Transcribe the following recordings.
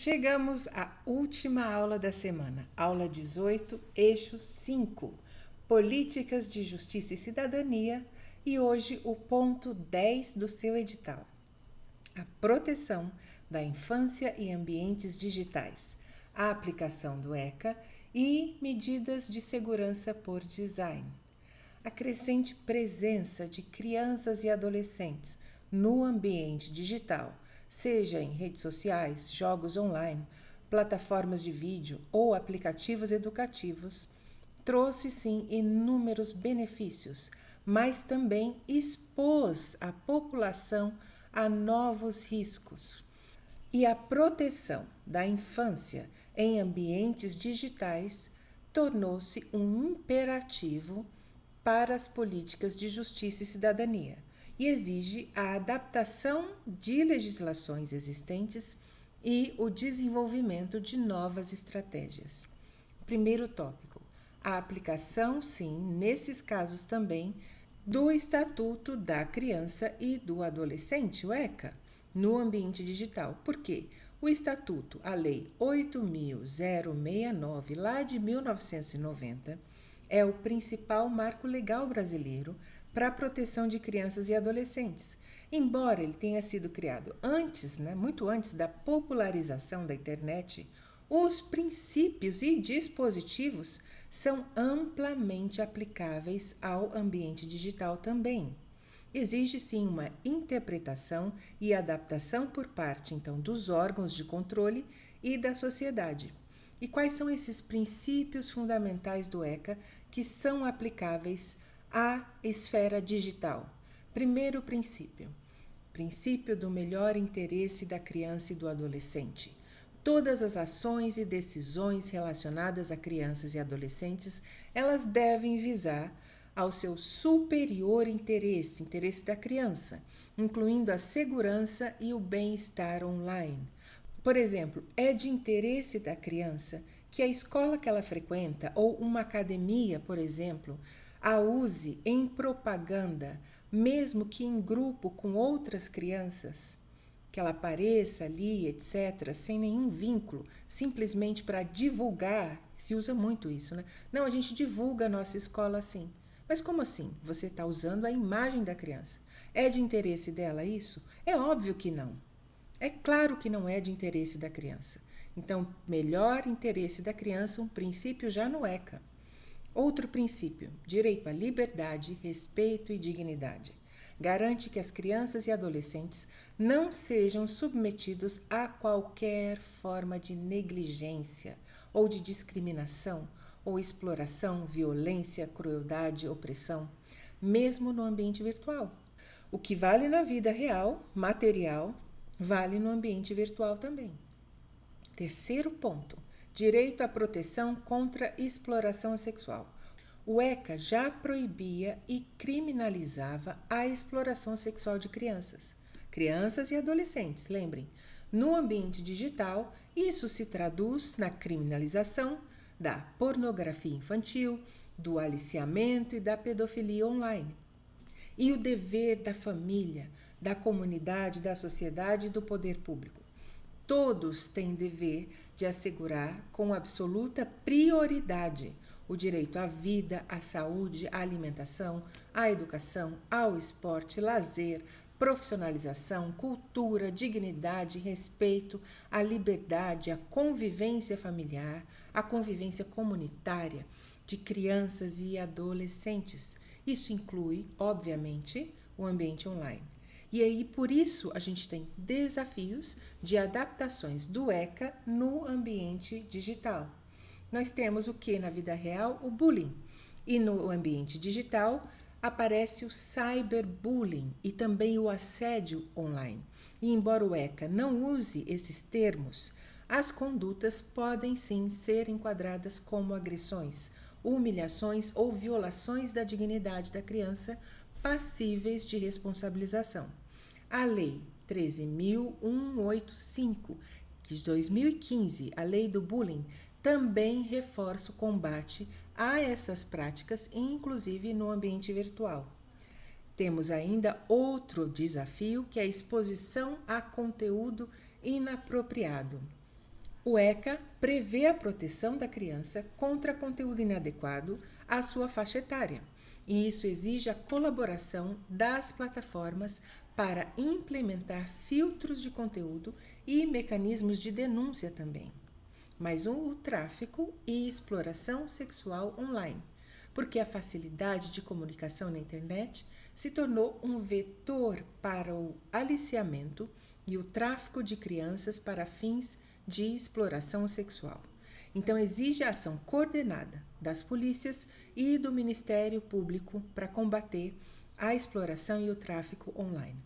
Chegamos à última aula da semana, aula 18, eixo 5, Políticas de Justiça e Cidadania, e hoje o ponto 10 do seu edital, a proteção da infância e ambientes digitais, a aplicação do ECA e medidas de segurança por design. A crescente presença de crianças e adolescentes no ambiente digital, seja em redes sociais, jogos online, plataformas de vídeo ou aplicativos educativos, trouxe sim inúmeros benefícios, mas também expôs a população a novos riscos. E a proteção da infância em ambientes digitais tornou-se um imperativo para as políticas de justiça e cidadania e exige a adaptação de legislações existentes e o desenvolvimento de novas estratégias. Primeiro tópico, a aplicação, sim, nesses casos também, do Estatuto da Criança e do Adolescente, o ECA, no ambiente digital. Por quê? O Estatuto, a Lei 8.069, lá de 1990, é o principal marco legal brasileiro para a proteção de crianças e adolescentes. Embora ele tenha sido criado antes, muito antes da popularização da internet, os princípios e dispositivos são amplamente aplicáveis ao ambiente digital também. Exige sim uma interpretação e adaptação por parte então dos órgãos de controle e da sociedade. E quais são esses princípios fundamentais do ECA que são aplicáveis à esfera digital? Primeiro princípio do melhor interesse da criança e do adolescente. Todas as ações e decisões relacionadas a crianças e adolescentes, elas devem visar ao seu superior interesse da criança, incluindo a segurança e o bem-estar online. Por exemplo, é de interesse da criança que a escola que ela frequenta ou uma academia, por exemplo, a use em propaganda, mesmo que em grupo com outras crianças, que ela apareça ali, etc., sem nenhum vínculo, simplesmente para divulgar. Se usa muito isso, né? Não, a gente divulga a nossa escola assim. Mas como assim? Você está usando a imagem da criança. É de interesse dela isso? É óbvio que não. É claro que não é de interesse da criança. Então, melhor interesse da criança, um princípio já no ECA. Outro princípio, direito à liberdade, respeito e dignidade. Garante que as crianças e adolescentes não sejam submetidos a qualquer forma de negligência ou de discriminação ou exploração, violência, crueldade, opressão, mesmo no ambiente virtual. O que vale na vida real, material, vale no ambiente virtual também. Terceiro ponto, direito à proteção contra exploração sexual. O ECA já proibia e criminalizava a exploração sexual de crianças e adolescentes, lembrem. No ambiente digital, isso se traduz na criminalização da pornografia infantil, do aliciamento e da pedofilia online. E o dever da família, da comunidade, da sociedade e do poder público. Todos têm dever de assegurar com absoluta prioridade o direito à vida, à saúde, à alimentação, à educação, ao esporte, lazer, profissionalização, cultura, dignidade, respeito, à liberdade, à convivência familiar, à convivência comunitária de crianças e adolescentes. Isso inclui, obviamente, o ambiente online. E aí, por isso, a gente tem desafios de adaptações do ECA no ambiente digital. Nós temos o que na vida real? O bullying. E no ambiente digital aparece o cyberbullying e também o assédio online. E embora o ECA não use esses termos, as condutas podem sim ser enquadradas como agressões, humilhações ou violações da dignidade da criança passíveis de responsabilização. A Lei 13.185, de 2015, a Lei do Bullying, também reforça o combate a essas práticas, inclusive no ambiente virtual. Temos ainda outro desafio, que é a exposição a conteúdo inapropriado. O ECA prevê a proteção da criança contra conteúdo inadequado à sua faixa etária, e isso exige a colaboração das plataformas para implementar filtros de conteúdo e mecanismos de denúncia também. Mas o tráfico e exploração sexual online, porque a facilidade de comunicação na internet se tornou um vetor para o aliciamento e o tráfico de crianças para fins de exploração sexual. Então, exige a ação coordenada das polícias e do Ministério Público para combater a exploração e o tráfico online.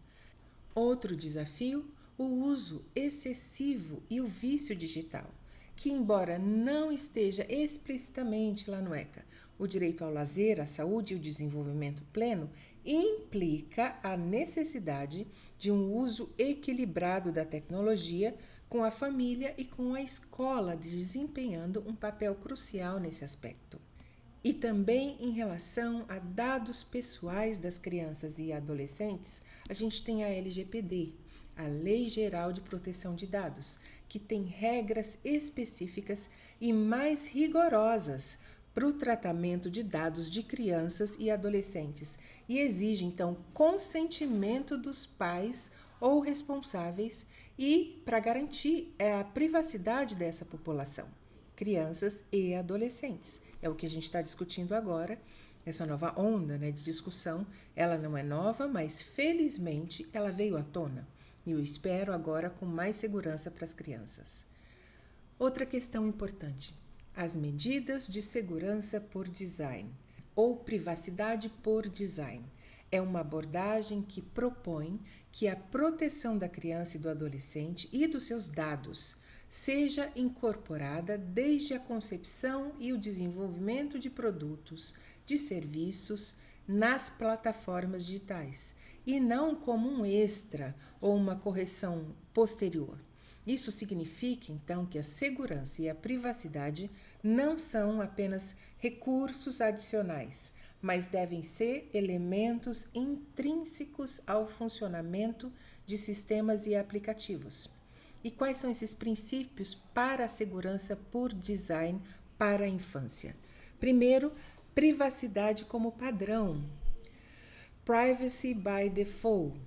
Outro desafio, o uso excessivo e o vício digital, que, embora não esteja explicitamente lá no ECA, o direito ao lazer, à saúde e o desenvolvimento pleno, implica a necessidade de um uso equilibrado da tecnologia com a família e com a escola, desempenhando um papel crucial nesse aspecto. E também em relação a dados pessoais das crianças e adolescentes, a gente tem a LGPD, a Lei Geral de Proteção de Dados, que tem regras específicas e mais rigorosas para o tratamento de dados de crianças e adolescentes e exige, então, consentimento dos pais ou responsáveis e para garantir a privacidade dessa população, crianças e adolescentes. É o que a gente está discutindo agora, essa nova onda, né, de discussão. Ela não é nova, mas felizmente ela veio à tona e eu espero agora com mais segurança para as crianças. Outra questão importante: as medidas de segurança por design ou privacidade por design. É uma abordagem que propõe que a proteção da criança e do adolescente e dos seus dados seja incorporada desde a concepção e o desenvolvimento de produtos, de serviços nas plataformas digitais, e não como um extra ou uma correção posterior. Isso significa, então, que a segurança e a privacidade não são apenas recursos adicionais, mas devem ser elementos intrínsecos ao funcionamento de sistemas e aplicativos. E quais são esses princípios para a segurança por design para a infância? Primeiro, privacidade como padrão. Privacy by default.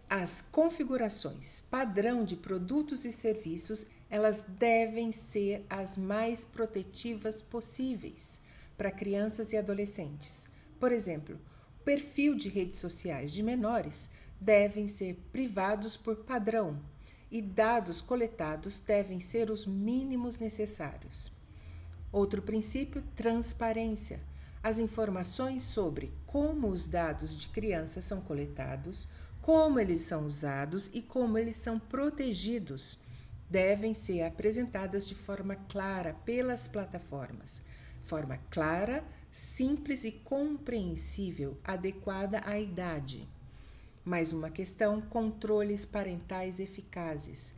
As configurações padrão de produtos e serviços, elas devem ser as mais protetivas possíveis para crianças e adolescentes. Por exemplo, o perfil de redes sociais de menores devem ser privados por padrão e dados coletados devem ser os mínimos necessários. Outro princípio, transparência. As informações sobre como os dados de crianças são coletados, como eles são usados e como eles são protegidos devem ser apresentadas de forma clara pelas plataformas. Forma clara, simples e compreensível, adequada à idade. Mais uma questão, controles parentais eficazes.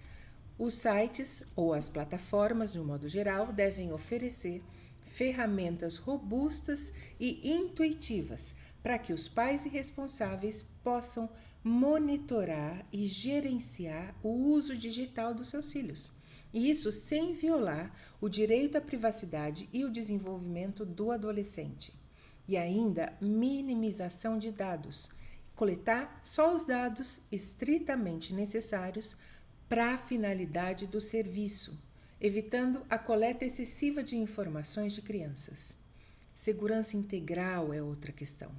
Os sites ou as plataformas, de um modo geral, devem oferecer ferramentas robustas e intuitivas para que os pais e responsáveis possam monitorar e gerenciar o uso digital dos seus filhos. E isso sem violar o direito à privacidade e o desenvolvimento do adolescente. E ainda, minimização de dados. Coletar só os dados estritamente necessários para a finalidade do serviço, evitando a coleta excessiva de informações de crianças. Segurança integral é outra questão.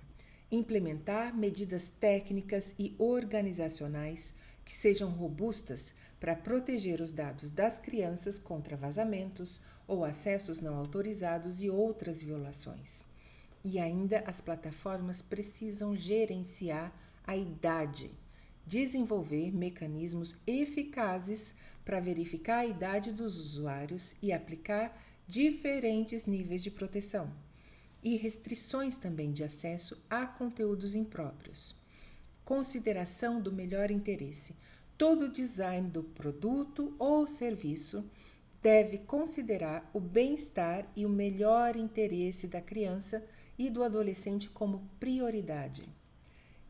Implementar medidas técnicas e organizacionais que sejam robustas para proteger os dados das crianças contra vazamentos ou acessos não autorizados e outras violações. E ainda as plataformas precisam gerenciar a idade, desenvolver mecanismos eficazes para verificar a idade dos usuários e aplicar diferentes níveis de proteção e restrições também de acesso a conteúdos impróprios. Consideração do melhor interesse. Todo o design do produto ou serviço deve considerar o bem-estar e o melhor interesse da criança e do adolescente como prioridade.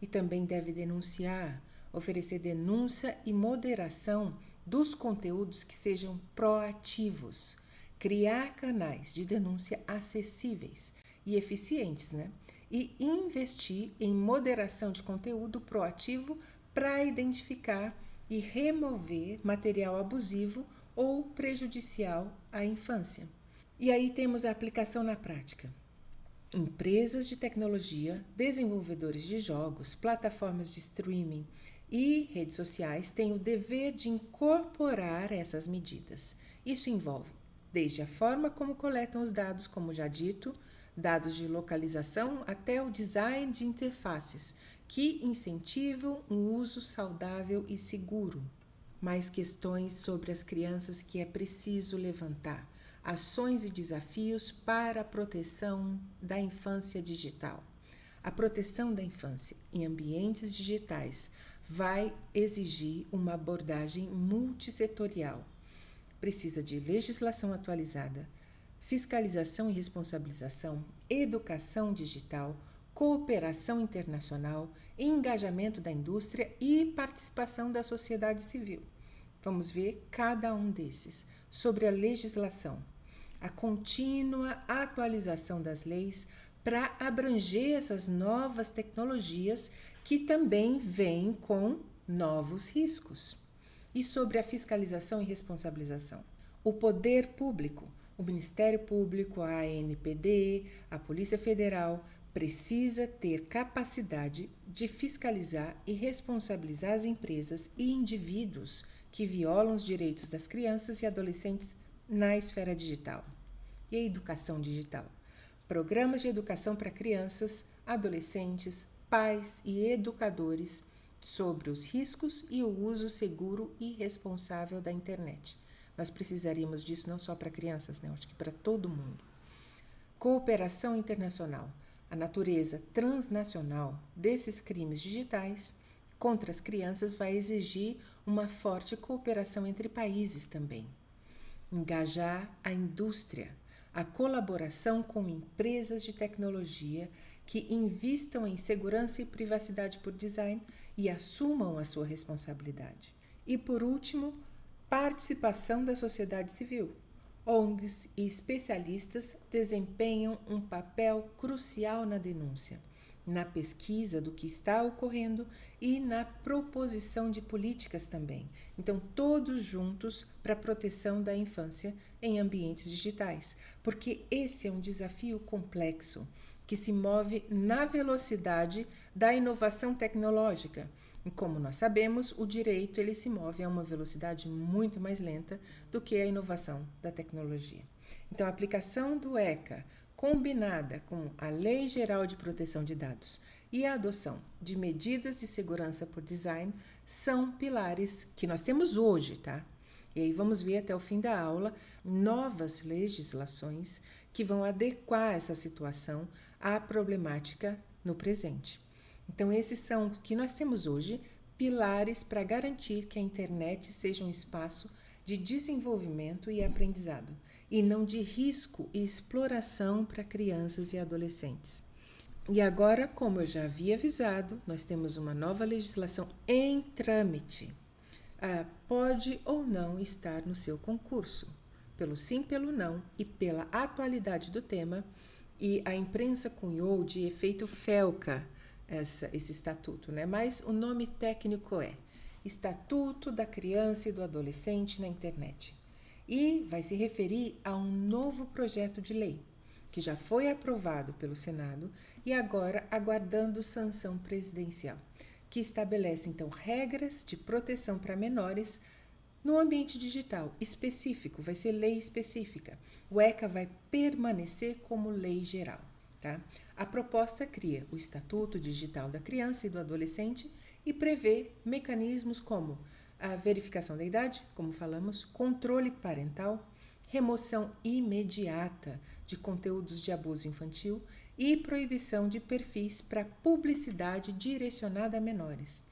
E também deve denunciar, oferecer denúncia e moderação dos conteúdos que sejam proativos, criar canais de denúncia acessíveis e eficientes, né? E investir em moderação de conteúdo proativo para identificar e remover material abusivo ou prejudicial à infância. E aí temos a aplicação na prática. Empresas de tecnologia, desenvolvedores de jogos, plataformas de streaming e redes sociais têm o dever de incorporar essas medidas. Isso envolve desde a forma como coletam os dados, como já dito, dados de localização, até o design de interfaces que incentivam um uso saudável e seguro. Mais questões sobre as crianças que é preciso levantar. Ações e desafios para a proteção da infância digital. A proteção da infância em ambientes digitais vai exigir uma abordagem multissetorial. Precisa de legislação atualizada, fiscalização e responsabilização, educação digital, cooperação internacional, engajamento da indústria e participação da sociedade civil. Vamos ver cada um desses. Sobre a legislação, a contínua atualização das leis para abranger essas novas tecnologias que também vêm com novos riscos. E sobre a fiscalização e responsabilização, o poder público, o Ministério Público, a ANPD, a Polícia Federal, precisa ter capacidade de fiscalizar e responsabilizar as empresas e indivíduos que violam os direitos das crianças e adolescentes na esfera digital. E a educação digital? Programas de educação para crianças, adolescentes, pais e educadores sobre os riscos e o uso seguro e responsável da internet. Nós precisaríamos disso não só para crianças, né? Acho que para todo mundo. Cooperação internacional. A natureza transnacional desses crimes digitais contra as crianças vai exigir uma forte cooperação entre países também. Engajar a indústria, a colaboração com empresas de tecnologia que invistam em segurança e privacidade por design e assumam a sua responsabilidade. E por último, participação da sociedade civil. ONGs e especialistas desempenham um papel crucial na denúncia, na pesquisa do que está ocorrendo e na proposição de políticas também. Então, todos juntos para a proteção da infância em ambientes digitais, porque esse é um desafio complexo que se move na velocidade da inovação tecnológica. E como nós sabemos, o direito ele se move a uma velocidade muito mais lenta do que a inovação da tecnologia. Então, a aplicação do ECA, combinada com a Lei Geral de Proteção de Dados e a adoção de medidas de segurança por design, são pilares que nós temos hoje, tá? E aí vamos ver até o fim da aula novas legislações que vão adequar essa situação à problemática no presente. Então, esses são o que nós temos hoje, pilares para garantir que a internet seja um espaço de desenvolvimento e aprendizado, e não de risco e exploração para crianças e adolescentes. E agora, como eu já havia avisado, nós temos uma nova legislação em trâmite. Pode ou não estar no seu concurso, pelo sim, pelo não e pela atualidade do tema, e a imprensa cunhou de efeito FELCA esse estatuto, né? Mas o nome técnico é Estatuto da Criança e do Adolescente na Internet. E vai se referir a um novo projeto de lei, que já foi aprovado pelo Senado e agora aguardando sanção presidencial, que estabelece, então, regras de proteção para menores no ambiente digital específico, vai ser lei específica. O ECA vai permanecer como lei geral. Tá? A proposta cria o Estatuto Digital da Criança e do Adolescente e prevê mecanismos como a verificação da idade, como falamos, controle parental, remoção imediata de conteúdos de abuso infantil e proibição de perfis para publicidade direcionada a menores.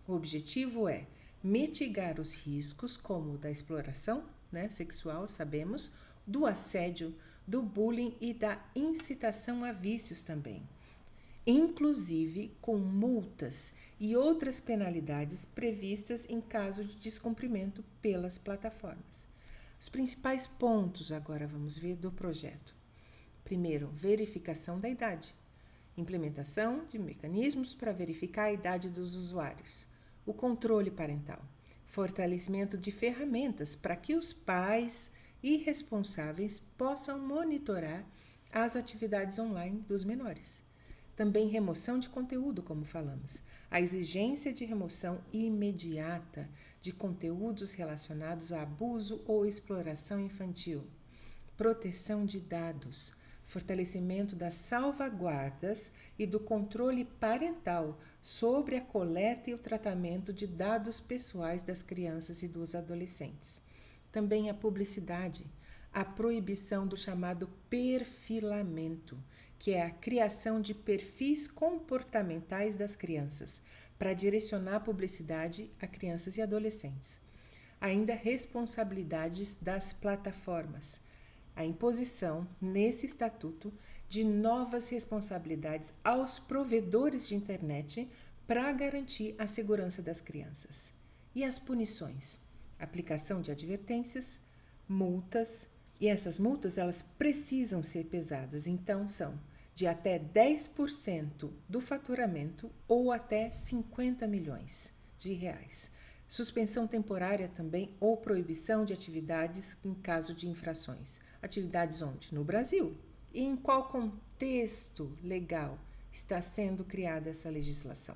O objetivo é mitigar os riscos como o da exploração, né, sexual, sabemos, do assédio, do bullying e da incitação a vícios também. inclusive com multas e outras penalidades previstas em caso de descumprimento pelas plataformas. Os principais pontos agora vamos ver do projeto. Primeiro, verificação da idade. Implementação de mecanismos para verificar a idade dos usuários. O controle parental. Fortalecimento de ferramentas para que os pais e responsáveis possam monitorar as atividades online dos menores. Também remoção de conteúdo, como falamos. A exigência de remoção imediata de conteúdos relacionados a abuso ou exploração infantil. Proteção de dados. Fortalecimento das salvaguardas e do controle parental sobre a coleta e o tratamento de dados pessoais das crianças e dos adolescentes. Também a publicidade, a proibição do chamado perfilamento, que é a criação de perfis comportamentais das crianças, para direcionar a publicidade a crianças e adolescentes. Ainda responsabilidades das plataformas, a imposição, nesse estatuto, de novas responsabilidades aos provedores de internet para garantir a segurança das crianças. E as punições? Aplicação de advertências, multas, e essas multas elas precisam ser pesadas, então são de até 10% do faturamento ou até 50 milhões de reais. Suspensão temporária também ou proibição de atividades em caso de infrações. Atividades onde? No Brasil. E em qual contexto legal está sendo criada essa legislação?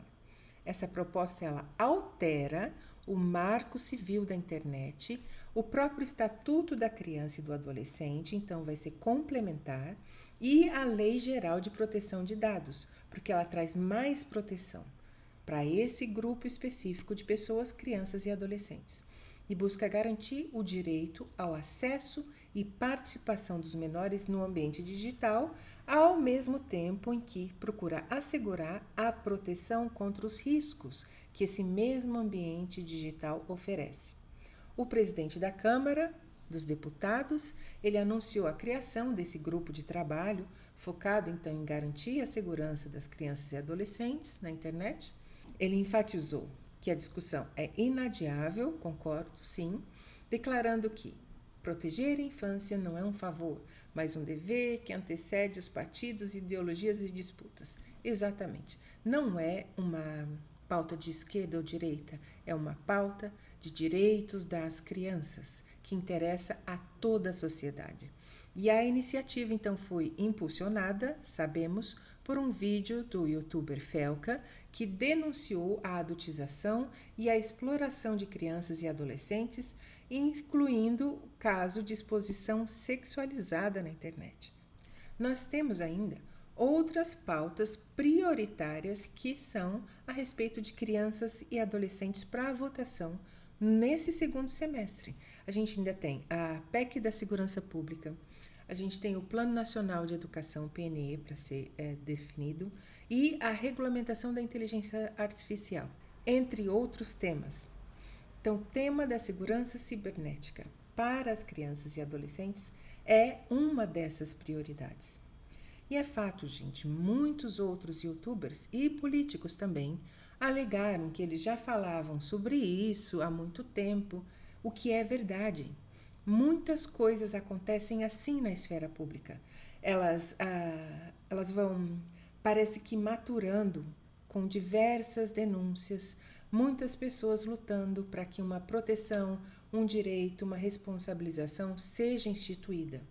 Essa proposta ela altera o Marco Civil da Internet, o próprio Estatuto da Criança e do Adolescente, então vai ser complementar, e a Lei Geral de Proteção de Dados, porque ela traz mais proteção para esse grupo específico de pessoas, crianças e adolescentes, e busca garantir o direito ao acesso e participação dos menores no ambiente digital, ao mesmo tempo em que procura assegurar a proteção contra os riscos que esse mesmo ambiente digital oferece. O presidente da Câmara dos Deputados, ele anunciou a criação desse grupo de trabalho, focado então em garantir a segurança das crianças e adolescentes na internet. Ele enfatizou que a discussão é inadiável, concordo sim, declarando que proteger a infância não é um favor, mas um dever que antecede os partidos, ideologias e disputas. Exatamente. Não é uma pauta de esquerda ou direita, é uma pauta de direitos das crianças, que interessa a toda a sociedade. E a iniciativa então foi impulsionada, sabemos, por um vídeo do youtuber Felca, que denunciou a adultização e a exploração de crianças e adolescentes, incluindo o caso de exposição sexualizada na internet. Nós temos ainda outras pautas prioritárias que são a respeito de crianças e adolescentes para a votação nesse segundo semestre. A gente ainda tem a PEC da Segurança Pública, a gente tem o Plano Nacional de Educação, PNE, para ser definido, e a regulamentação da inteligência artificial, entre outros temas. Então, o tema da segurança cibernética para as crianças e adolescentes é uma dessas prioridades. E é fato, gente, muitos outros youtubers e políticos também alegaram que eles já falavam sobre isso há muito tempo, o que é verdade. Muitas coisas acontecem assim na esfera pública. Elas vão, parece que maturando com diversas denúncias, muitas pessoas lutando para que uma proteção, um direito, uma responsabilização seja instituída.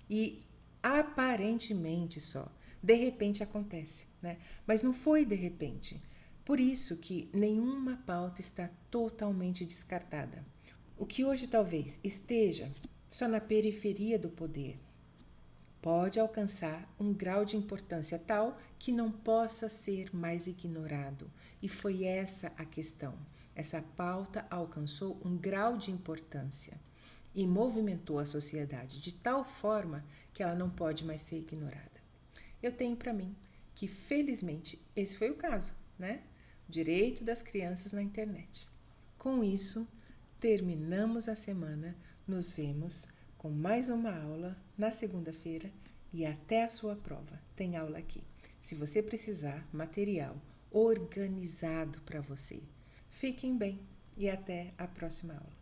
E aparentemente só, de repente acontece, né? Mas não foi de repente. Por isso que nenhuma pauta está totalmente descartada. O que hoje talvez esteja só na periferia do poder pode alcançar um grau de importância tal que não possa ser mais ignorado. E foi essa a questão. Essa pauta alcançou um grau de importância e movimentou a sociedade de tal forma que ela não pode mais ser ignorada. Eu tenho para mim que, felizmente, esse foi o caso, né? O direito das crianças na internet. Com isso, terminamos a semana. Nos vemos com mais uma aula na segunda-feira e até a sua prova. Tem aula aqui. Se você precisar, material organizado para você. Fiquem bem e até a próxima aula.